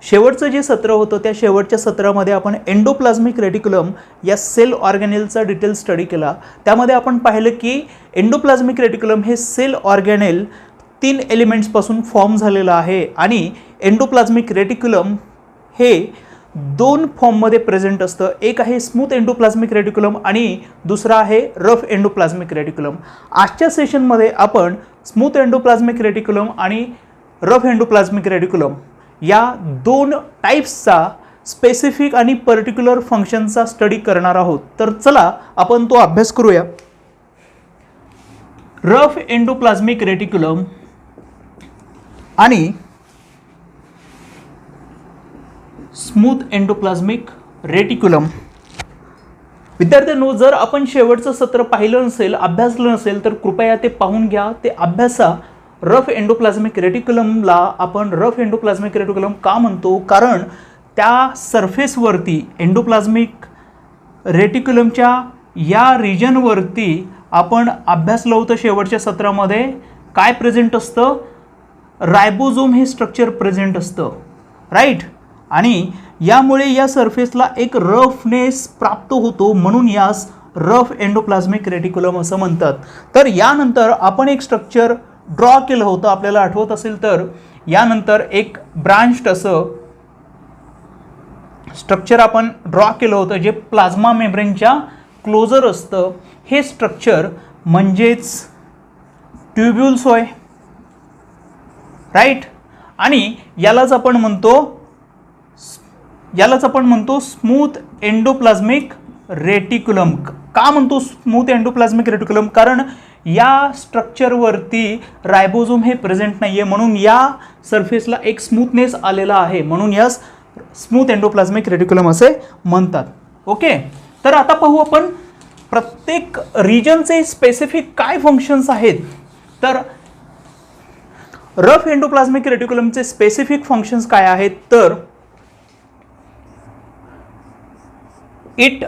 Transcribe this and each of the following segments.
शेवटचं जे सत्र होतं त्या शेवटच्या सत्रामध्ये आपण एंडोप्लाझ्मिक रेटिक्युलम या सेल ऑर्गॅनेलचा डिटेल स्टडी केला। त्यामध्ये आपण पाहिलं की एंडोप्लाझ्मिक रेटिक्युलम हे सेल ऑर्गॅनेल 3 एलिमेंट्सपासून फॉर्म झालेलं आहे आणि एंडोप्लाझ्मिक रेटिक्युलम हे 2 फॉर्ममध्ये प्रेझेंट असतं। एक आहे स्मूथ एंडोप्लाझ्मिक रेटिक्युलम आणि दुसरा आहे रफ एंडोप्लाझ्मिक रेटिक्युलम। आजच्या सेशनमध्ये आपण स्मूथ एंडोप्लाझ्मिक रेटिक्युलम आणि रफ एंडोप्लाझ्मिक रेटिक्युलम या 2 टाइप्सचा स्पेसिफिक आणि पर्टिक्युलर फंक्शनचा स्टडी करणार आहोत। तर चला आपण तो अभ्यास करूया। रफ एंडोप्लाझ्मिक रेटिक्युलम आणि स्मूथ एंडोप्लाझ्मिक रेटिक्युलम। विद्यार्थ्यांनो, जर आपण शेवटचं सत्र पाहिलं नसेल, अभ्यासलं नसेल तर कृपया ते पाहून घ्या, ते अभ्यासा। रफ एंडोप्लाझ्मिक रेटिक्युलमला आपण रफ एंडोप्लाझ्मिक रेटिक्युलम का म्हणतो? कारण त्या सरफेसवरती एंडोप्लाझ्मिक रेटिक्युलमच्या या रिजनवरती आपण अभ्यासलं होतं शेवटच्या सत्रामध्ये काय प्रेझेंट असतं? रायबोझोम हे स्ट्रक्चर प्रेझेंट असतं, राईट। आणि यामुळे या सरफेसला एक रफनेस प्राप्त होतो, म्हणून यास रफ एंडोप्लाझ्मिक रेटिक्युलम असं म्हणतात। तर यानंतर आपण एक स्ट्रक्चर ड्रॉ केलं होतं, आपल्याला आठवत असेल तर यानंतर एक ब्रांच्ड असं स्ट्रक्चर आपण ड्रॉ केलं होतं जे प्लाझ्मा मेम्ब्रेनच्या क्लोजर असतं। हे स्ट्रक्चर म्हणजेच ट्यूब्युल्स होय, राईट। आणि यालाच आपण म्हणतो स्मूथ एंडोप्लाझ्मिक रेटिक्युलम। का म्हणतो स्मूथ एंडोप्लाझ्मिक रेटिक्युलम? कारण या स्ट्रक्चरवरती रायबोझोम हे प्रेझेंट नाहीये, म्हणून या सरफेसला एक स्मूथनेस आलेला आहे, म्हणून यास स्मूथ एंडोप्लाझ्मिक रेटिक्युलम असे म्हणतात। ओके, तर आता पाहू आपण प्रत्येक रिजनचे स्पेसिफिक काय फंक्शन्स आहेत। तर रफ एंडोप्लाझ्मिक रेटिक्युलमचे स्पेसिफिक फंक्शन्स काय आहेत? तर it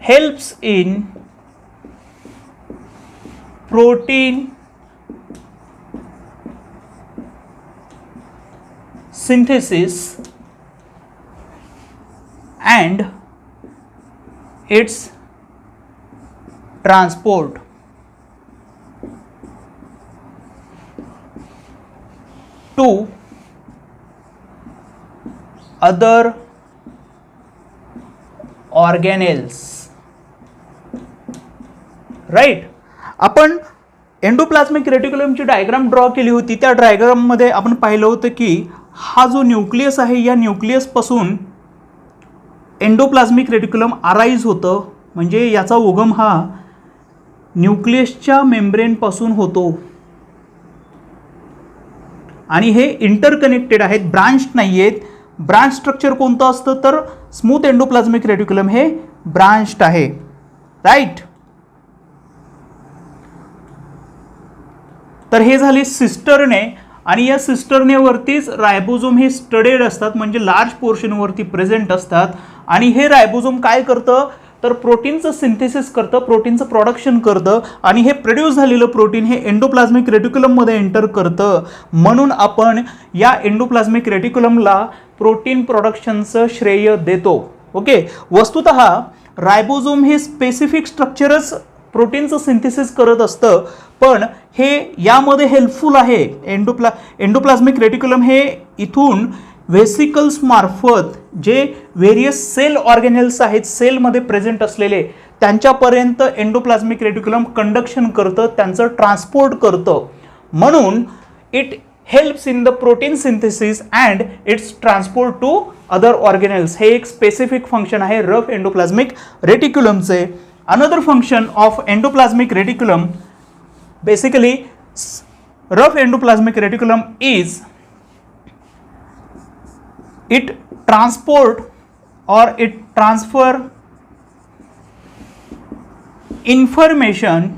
helps in protein synthesis and its transport to other organelles, right? आपण एंडोप्लाझ्मिक रेटिक्युलमची डायग्राम ड्रॉ केली होती। त्या डायग्राममध्ये आपण पाहिलं होतं की हा जो न्यूक्लियस आहे या न्यूक्लियसपासून एंडोप्लाझ्मिक रेटिक्युलम अराइज होतं, म्हणजे याचा उगम हा न्यूक्लियसच्या मेम्ब्रेनपासून होतो आणि हे इंटरकनेक्टेड आहेत, ब्रांच्ड नाही आहेत। ब्रांच स्ट्रक्चर कोणतं असतं? तर स्मूथ एंडोप्लाझ्मिक रेटिक्युलम हे ब्रांच्ड आहे, राईट। तर हे झाले सिस्टरने, आणि या सिस्टरनेवरतीच रायबोझोम हे स्टडेड असतात, म्हणजे लार्ज पोर्शनवरती प्रेझेंट असतात। आणि हे रायबोझोम काय करतं? तर प्रोटीनचं सिंथेसिस करतं, प्रोटीनचं प्रोडक्शन करतं, आणि हे प्रोड्यूस झालेलं प्रोटीन हे एंडोप्लाझ्मिक रेटिक्युलममध्ये एंटर करतं। म्हणून आपण या एंडोप्लाझ्मिक रेटिक्युलमला प्रोटीन प्रोडक्शनचं श्रेय देतो। ओके, वस्तुतः रायबोझोम हे स्पेसिफिक स्ट्रक्चरच प्रोटीनचं सिंथेसिस करत असतं, पण हे यामध्ये हेल्पफुल आहे। एंडोप्लाझ्मिक रेटिक्युलम हे इथून व्हेसिकल्स मार्फत जे व्हेरियस सेल ऑर्गॅनेल्स आहेत सेलमध्ये प्रेझेंट असलेले त्यांच्यापर्यंत एंडोप्लाझ्मिक रेटिक्युलम कंडक्शन करतं, त्यांचं ट्रान्सपोर्ट करतं। म्हणून it helps in the protein synthesis and its transport to other organelles. हे एक स्पेसिफिक फंक्शन आहे रफ एंडोप्लाझ्मिक रेटिक्युलमचे। Another function of endoplasmic reticulum, basically rough endoplasmic reticulum is it transport or it transfer information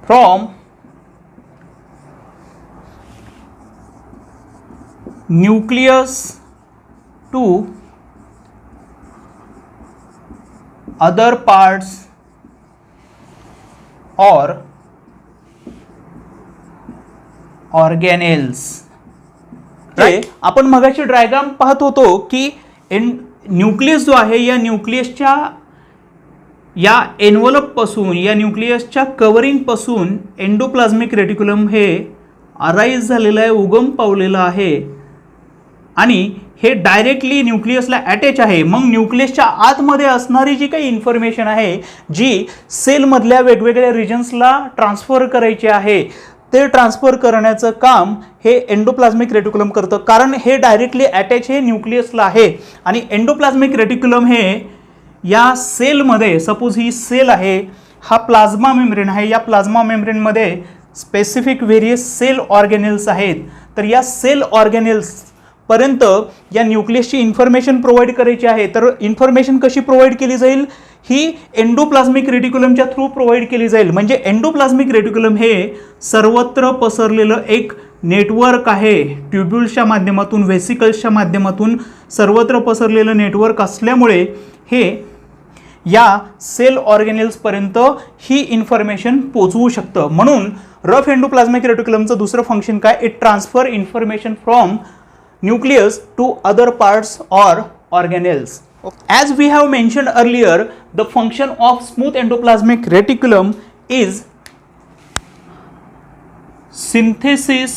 from nucleus to other parts or ऑर्गॅनेल्स. आपण मगाशी diagram पाहत होतो की nucleus जो आहे या न्यूक्लियसच्या या एनव्हलप पासून या न्यूक्लियसच्या कव्हरिंग पासून एंडोप्लाझ्मिक रेटिक्युलम हे अराईज झालेलं आहे, उगम पावलेलं आहे आणि हे डायरेक्टली न्यूक्लियसला अटॅच आहे. मग न्यूक्लियसच्या आतमध्ये असणारी जी काही इन्फॉर्मेशन आहे जी सेलमधल्या वेगवेगळ्या रिजन्सला ट्रान्सफर करायची आहे ते ट्रान्सफर करण्याचं काम हे एंडोप्लाझ्मिक रेटिक्युलम करतं, कारण हे डायरेक्टली अटॅच हे न्यूक्लियसला आहे. आणि एंडोप्लाझ्मिक रेटिक्युलम हे या सेलमध्ये, सपोज ही सेल आहे, हा प्लाझ्मा मेम्ब्रेन आहे, या प्लाझ्मा मेम्ब्रेनमध्ये स्पेसिफिक व्हेरियस सेल ऑर्गॅनेल्स आहेत. तर या सेल ऑर्गॅनेल्स पर्यंत या न्यूक्लियसची इन्फॉर्मेशन प्रोव्हाइड करायची आहे. तर इन्फॉर्मेशन कशी प्रोव्हाइड केली जाईल, ही एंडोप्लाझ्मिक रेटिक्युलमच्या थ्रू प्रोव्हाइड केली जाईल. म्हणजे एंडोप्लाझ्मिक रेटिक्युलम हे सर्वत्र पसरलेलं एक नेटवर्क आहे. ट्युब्युल्सच्या माध्यमातून, व्हेसिकल्सच्या माध्यमातून सर्वत्र पसरलेलं नेटवर्क असल्यामुळे हे या सेल ऑर्गॅनेल्सपर्यंत ही इन्फॉर्मेशन पोचवू शकतं. म्हणून रफ एंडोप्लाझ्मिक रेटिक्युलमचं दुसरं फंक्शन काय, it transfer information from nucleus to other parts or organelles. As we have mentioned earlier, the function of smooth endoplasmic reticulum is synthesis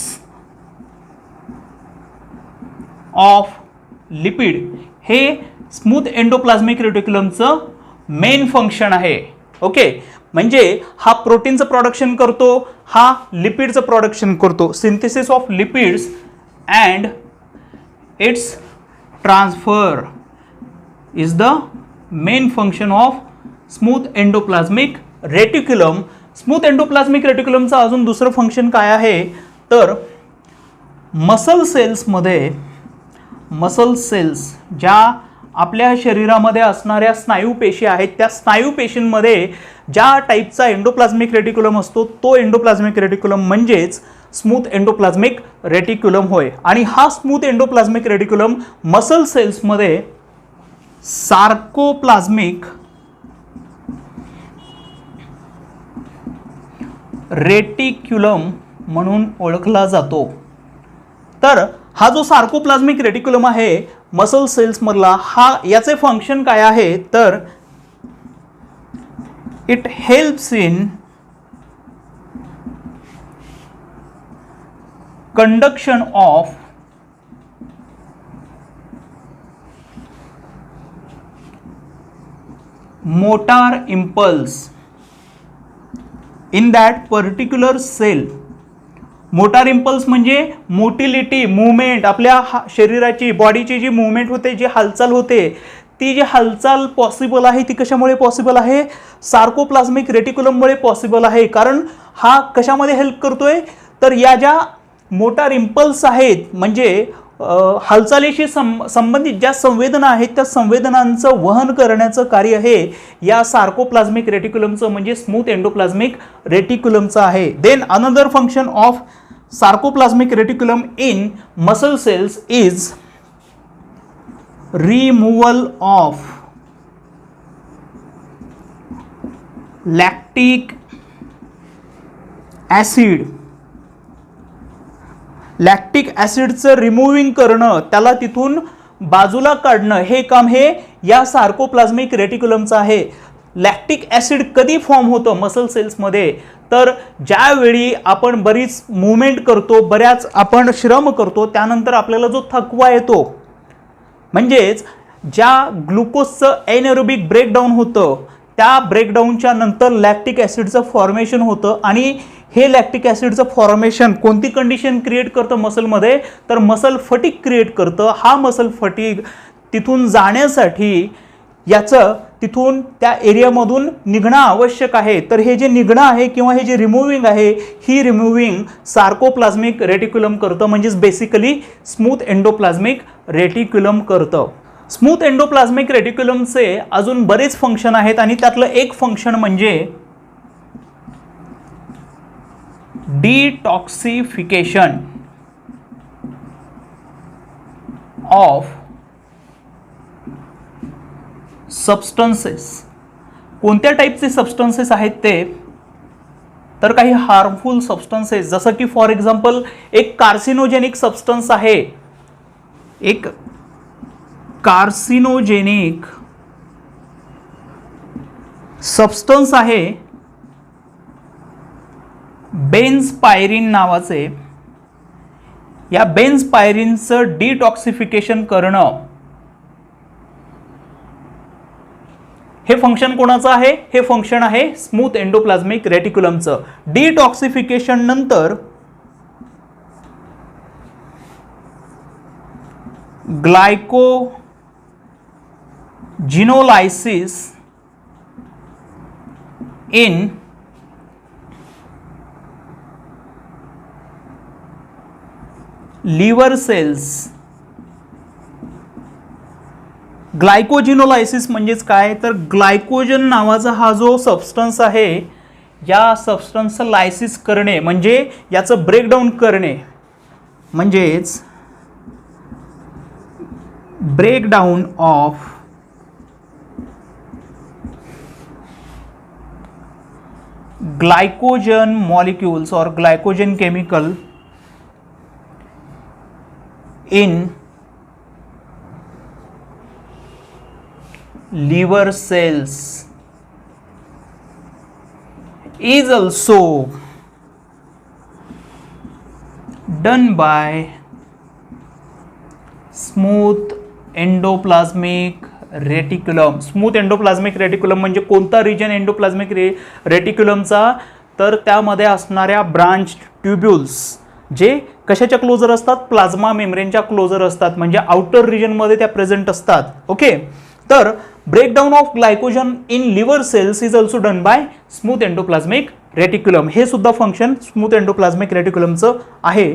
of lipid. हे smooth endoplasmic रेटिक्युलमचं main function आहे. Okay, म्हणजे हा प्रोटीनचं production करतो, हा लिपिडचं production करतो. Synthesis of lipids and its transfer is the main function of smooth endoplasmic reticulum. Smooth endoplasmic रेटिक्युलमचं अजून दुसरं फंक्शन काय आहे, तर मसल सेल्स ज्या आपल्या शरीरामध्ये असणाऱ्या स्नायू पेशी आहेत, त्या स्नायू पेशींमध्ये ज्या टाईपचा एंडोप्लाझ्मिक रेटिक्युलम असतो तो एंडोप्लाझ्मिक रेटिक्युलम म्हणजेच स्मूथ एंडोप्लाझ्मिक रेटिक्युलम होय. आणि हा स्मूथ एंडोप्लाझ्मिक रेटिक्युलम मसल सेल्समध्ये सार्कोप्लाझ्मिक रेटिक्युलम म्हणून ओळखला जातो. तर हा जो सार्कोप्लाझ्मिक रेटिक्युलम आहे मसल सेल्समधला, हा याचे फंक्शन काय आहे, तर it helps in conduction of motor impulse in that particular cell. Motor impulse म्हणजे मोटिलिटी, मूवमेंट, आपल्या शरीराची, बॉडीची जी मूवमेंट होते, जी हालचाल होते, ती जी हालचाल पॉसिबल आहे ती कशामुळे पॉसिबल आहे, सार्कोप्लाझ्मिक रेटिक्युलममुळे पॉसिबल आहे. कारण हा कशामध्ये हेल्प करतोय, तर या ज्या मोटार इम्पल्स आहेत, म्हणजे हालचालीशी संबंधित ज्या संवेदना आहेत त्या संवेदनांचं वहन करण्याचं कार्य हे या सार्कोप्लाझ्मिक रेटिक्युलमचं म्हणजे स्मूथ एंडोप्लाझ्मिक रेटिक्युलमचं आहे. Then another function of sarcoplasmic reticulum in muscle cells is removal of lactic acid. Lactic ॲसिडचं रिमूव्हिंग करणं, त्याला तिथून बाजूला काढणं, हे काम हे या सार्कोप्लाझ्मिक रेटिक्युलमचं आहे. लॅक्टिक ॲसिड कधी फॉर्म होतं मसल सेल्समध्ये, तर ज्यावेळी आपण बरीच मूवमेंट करतो, बऱ्याच आपण श्रम करतो, त्यानंतर आपल्याला जो थकवा येतो, म्हणजेच ज्या ग्लुकोजचं एनएरोबिक ब्रेकडाऊन होतं, त्या ब्रेकडाऊनच्या नंतर लॅक्टिक ॲसिडचं फॉर्मेशन होतं. आणि हे लॅक्टिक ॲसिडचं फॉर्मेशन कोणती कंडिशन क्रिएट करतं मसलमध्ये, तर मसल फटीग क्रिएट करतं. हा मसल फटीग तिथून जाण्यासाठी याचं तिथून त्या एरियामधून निघणं आवश्यक आहे. तर हे जे निघणं आहे किंवा हे जे रिमूव्हिंग आहे, ही रिमूव्हिंग सार्कोप्लाझ्मिक रेटिक्युलम करतं, म्हणजेच बेसिकली स्मूथ एंडोप्लाझ्मिक रेटिक्युलम करतं. स्मूथ एंडोप्लाझ्मिक रेटिक्युलमचे अजून बरेच फंक्शन आहेत आणि त्यातलं एक फंक्शन म्हणजे डिटॉक्सिफिकेशन ऑफ सबस्टन्सेस. कोणत्या टाईपचे सबस्टन्सेस आहेत ते, तर काही हार्मफुल सबस्टन्सेस, जसं की फॉर एक्झाम्पल एक कार्सिनोजेनिक सबस्टन्स आहे, एक कार्सिनोजेनिक सबस्टन्स आहे बेन्झपायरिन नावाचे. या बेन्झपायरिनचं डिटॉक्सिफिकेशन करणं हे फंक्शन कोणाचं आहे? हे फंक्शन आहे स्मूथ एंडोप्लाझ्मिक रेटिक्युलमचं. डिटॉक्सिफिकेशन नंतर ग्लायकोजिनोलायसिस इन लिव्हर सेल्स. ग्लायकोजिनोलायसिस म्हणजेच काय, तर ग्लायकोजन नावाचा हा जो सबस्टन्स आहे, या सबस्टन्सचं लायसिस करणे म्हणजे याचं ब्रेकडाऊन करणे, म्हणजेच breakdown of glycogen molecules or glycogen chemical in liver cells is also done by smooth endoplasmic reticulum. Smooth endoplasmic reticulum म्हणजे कोणता रिजन एंडोप्लाझ्मिक रेटिक्युलमचा, तर त्यामध्ये असणाऱ्या ब्रांच ट्युब्युल्स जे कशाच्या क्लोजर असतात, प्लाझ्मा मेम्ब्रेनच्या क्लोजर असतात, म्हणजे आउटर रिजनमध्ये त्या प्रेझेंट असतात. ओके, तर breakdown of glycogen in liver cells is also done by smooth endoplasmic reticulum. हे सुद्धा फंक्शन स्मूथ एंडोप्लाझ्मिक रेटिक्युलमचं आहे.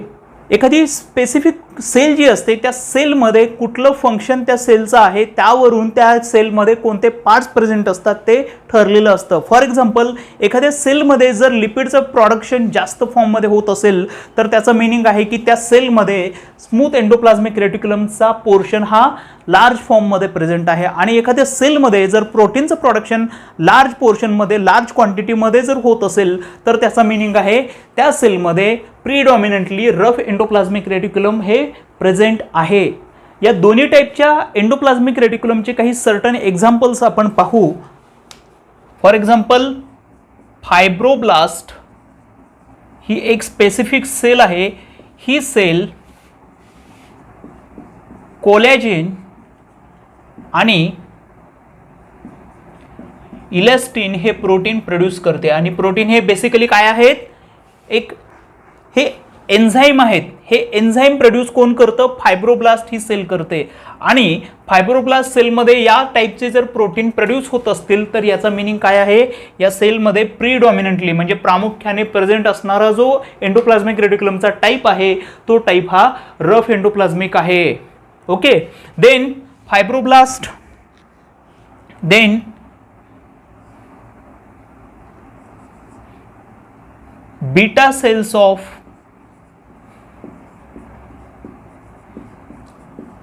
एखादी स्पेसिफिक सेल जी असते त्या सेलमध्ये कुठलं फंक्शन त्या सेलचं आहे त्यावरून त्या सेलमध्ये कोणते पार्ट्स प्रेझेंट असतात ते ठरलेलं असतं. फॉर एक्झाम्पल एखाद्या सेलमध्ये जर लिपिडचं प्रोडक्शन जास्त फॉर्ममध्ये होत असेल तर त्याचं मिनिंग आहे की त्या सेलमध्ये स्मूथ एंडोप्लाझ्मिक रेटिक्युलमचा पोर्शन हा लार्ज फॉर्ममध्ये प्रेझेंट आहे. आणि एखाद्या सेलमध्ये जर प्रोटीनचं प्रोडक्शन लार्ज पोर्शनमध्ये लार्ज क्वांटिटीमध्ये जर होत असेल तर त्याचा मिनिंग आहे त्या सेलमध्ये प्रीडॉमिनंटली रफ एंडोप्लाझ्मिक रेटिक्युलम हे प्रेझेंट आहे. या दोन्ही टाईपच्या एंडोप्लाझ्मिक रेटिक्युलमचे काही सर्टन एक्झाम्पल्स आपण पाहू. फॉर एक्झाम्पल फायब्रोब्लास्ट ही एक स्पेसिफिक सेल आहे. ही सेल कोलॅजिन आणि इलेस्टिन हे प्रोटीन प्रोड्यूस करते. आणि प्रोटीन हे बेसिकली काय आहेत, एक हे एन्झाईम आहेत. हे एन्झाईम प्रोड्यूस कोण करतं, फायब्रोब्लास्ट ही सेल करते. आणि फायब्रोब्लास्ट सेलमध्ये या टाईपचे जर प्रोटीन प्रोड्यूस होत असतील तर याचा मिनिंग काय आहे, या सेलमध्ये प्रीडॉमिनंटली म्हणजे प्रामुख्याने प्रेझेंट असणारा जो एंडोप्लाझ्मिक रेटिक्युलमचा टाईप आहे तो टाईप हा रफ एंडोप्लाझ्मिक आहे. Okay, then fibroblast, then beta cells of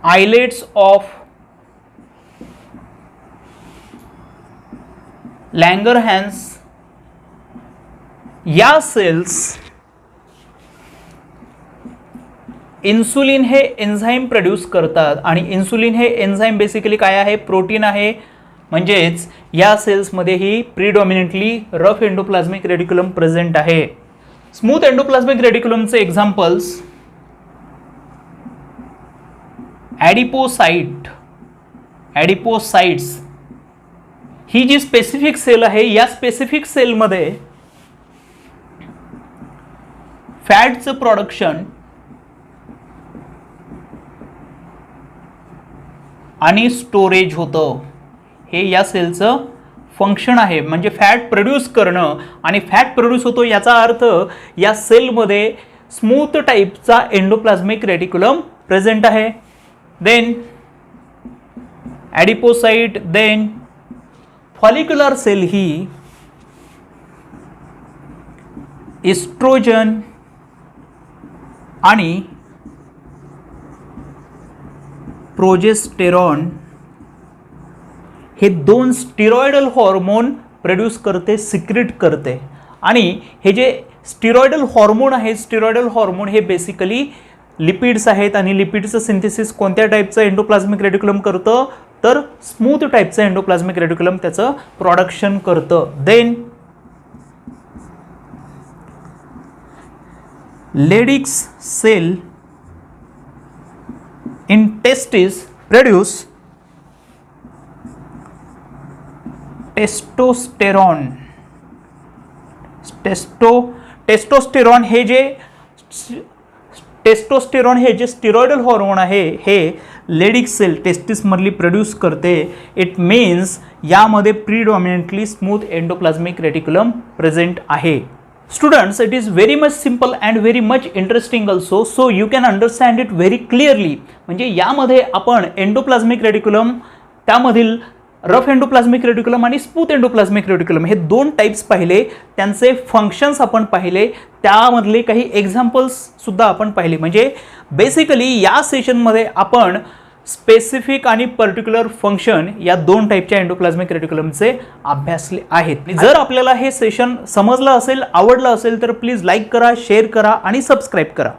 islets of Langerhans. या सेल्स इन्सुलिन हे एन्झाईम प्रोड्यूस करतात. आणि इन्सुलिन हे एन्झाईम बेसिकली काय आहे, प्रोटीन आहे. म्हणजेच या सेल्समध्ये ही प्रीडॉमिनंटली रफ एंडोप्लाझ्मिक रेटिक्युलम प्रेझेंट आहे. स्मूथ एंडोप्लाझ्मिक रेटिक्युलमचे एक्झाम्पल्स ॲडिपोसाइट्स ही जी स्पेसिफिक सेल आहे, या स्पेसिफिक सेलमध्ये फॅटचं प्रोडक्शन आणि स्टोरेज होतं. हे या सेलचं फंक्शन आहे. म्हणजे फॅट प्रोड्यूस करणं आणि फॅट प्रोड्यूस होतो याचा अर्थ या सेलमध्ये स्मूथ टाईपचा एंडोप्लाझ्मिक रेटिक्युलम प्रेझेंट आहे. Then adipocyte, then follicular cell ही इस्ट्रोजन आणि प्रोजेस्टेरॉन हे दोन स्टिरॉइडल हॉर्मोन प्रोड्यूस करते, सिक्रेट करते. आणि हे जे स्टिरॉइडल हॉर्मोन आहे, स्टिरॉइडल हॉर्मोन हे बेसिकली लिपिड्स आहेत आणि लिपिडचं सिंथेसिस कोणत्या टाईपचं एंडोप्लाझ्मिक रेटिक्युलम करतं, तर स्मूथ टाईपचं एंडोप्लाझ्मिक रेटिक्युलम त्याचं प्रोडक्शन करतं. Then Leydig's cell in testis produce testosterone. Testosterone हे जे स्टिरॉइडल हॉर्मोन आहे हे लेडिक सेल टेस्टिसमधली प्रोड्यूस करते. इट मीन्स यामध्ये predominantly smooth endoplasmic reticulum present आहे. Students, it is very much simple and very much interesting also, so you can understand it very clearly. म्हणजे यामध्ये आपण एंडोप्लाझ्मिक रेटिक्युलम, त्यामधील रफ एंडोप्लाझ्मिक रेटिक्युलम आणि smooth endoplasmic reticulum हे दोन types पाहिले, त्यांचे फंक्शन्स आपण पाहिले, त्यामधले काही एक्झाम्पल्स सुद्धा आपण पाहिले. म्हणजे बेसिकली या सेशनमध्ये आपण स्पेसिफिक आणि पर्टिक्युलर फंक्शन या दोन टाईपच्या एंडोप्लाझ्मिक रेटिक्युलमचे अभ्यासले आहेत. जर आपल्याला हे सेशन समजलं असेल, आवडलं असेल तर प्लीज लाईक करा, शेअर करा आणि सबस्क्राईब करा.